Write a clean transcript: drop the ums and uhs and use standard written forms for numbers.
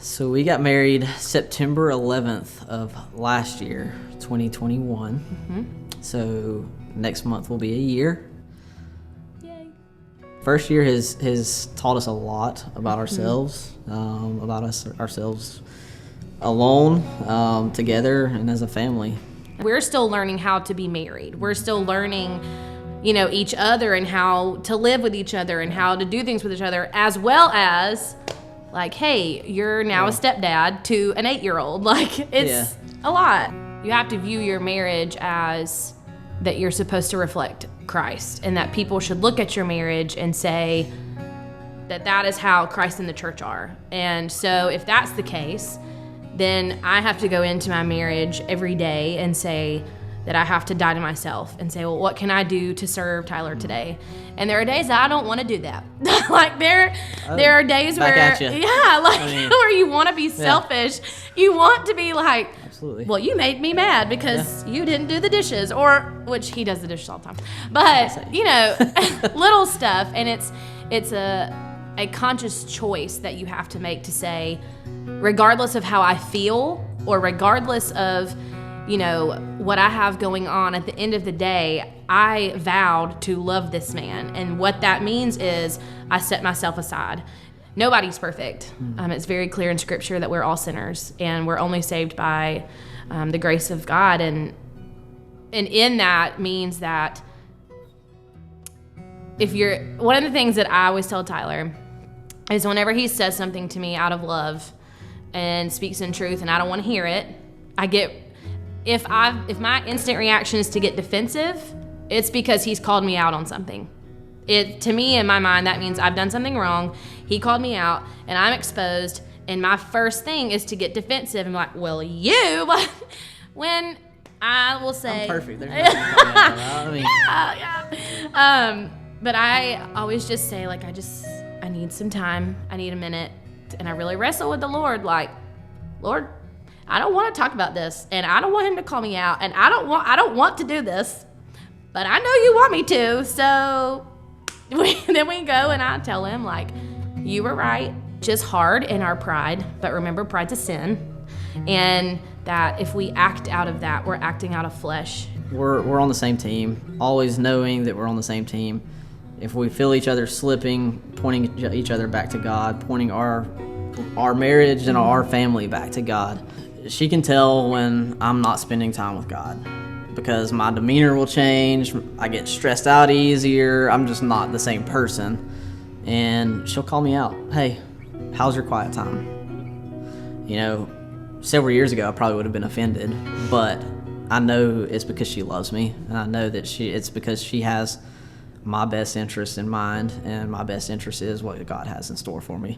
So we got married September 11th of last year, 2021. Mm-hmm. So next month will be a year. Yay. First year has taught us a lot about ourselves, ourselves alone, together, and as a family. We're still learning how to be married. We're still learning, each other and how to live with each other and how to do things with each other, as well as, hey, you're now a stepdad to an 8-year-old. It's a lot. You have to view your marriage as that you're supposed to reflect Christ, and that people should look at your marriage and say that is how Christ and the church are. And so if that's the case, then I have to go into my marriage every day and say that I have to die to myself and say, well, what can I do to serve Tyler today? And there are days that I don't want to do that. There are days where, where you want to be selfish. You want to be like, absolutely. Well, you made me mad because you didn't do the dishes, which he does the dishes all the time. But, little stuff. And it's a conscious choice that you have to make to say, regardless of how I feel or regardless of, what I have going on, at the end of the day, I vowed to love this man. And what that means is I set myself aside. Nobody's perfect. It's very clear in Scripture that we're all sinners and we're only saved by the grace of God. And in that means that one of the things that I always tell Tyler is whenever he says something to me out of love and speaks in truth and I don't want to hear it, if my instant reaction is to get defensive, it's because he's called me out on something. To me, in my mind, that means I've done something wrong. He called me out, and I'm exposed. And my first thing is to get defensive and be like, "Well, you." When I will say, "I'm perfect." There's nothing but I always just say, I need some time. I need a minute, and I really wrestle with the Lord. Lord, I don't want to talk about this, and I don't want him to call me out, and I don't want to do this, but I know you want me to. So then we go, and I tell him, you were right. Just hard in our pride, but remember, pride's a sin, and that if we act out of that, we're acting out of flesh. We're on the same team, always knowing that we're on the same team. If we feel each other slipping, pointing each other back to God, pointing our marriage and our family back to God. She can tell when I'm not spending time with God because my demeanor will change. I get stressed out easier. I'm just not the same person. And she'll call me out. Hey, how's your quiet time? Several years ago, I probably would have been offended, but I know it's because she loves me. And I know that it's because she has my best interest in mind, and my best interest is what God has in store for me.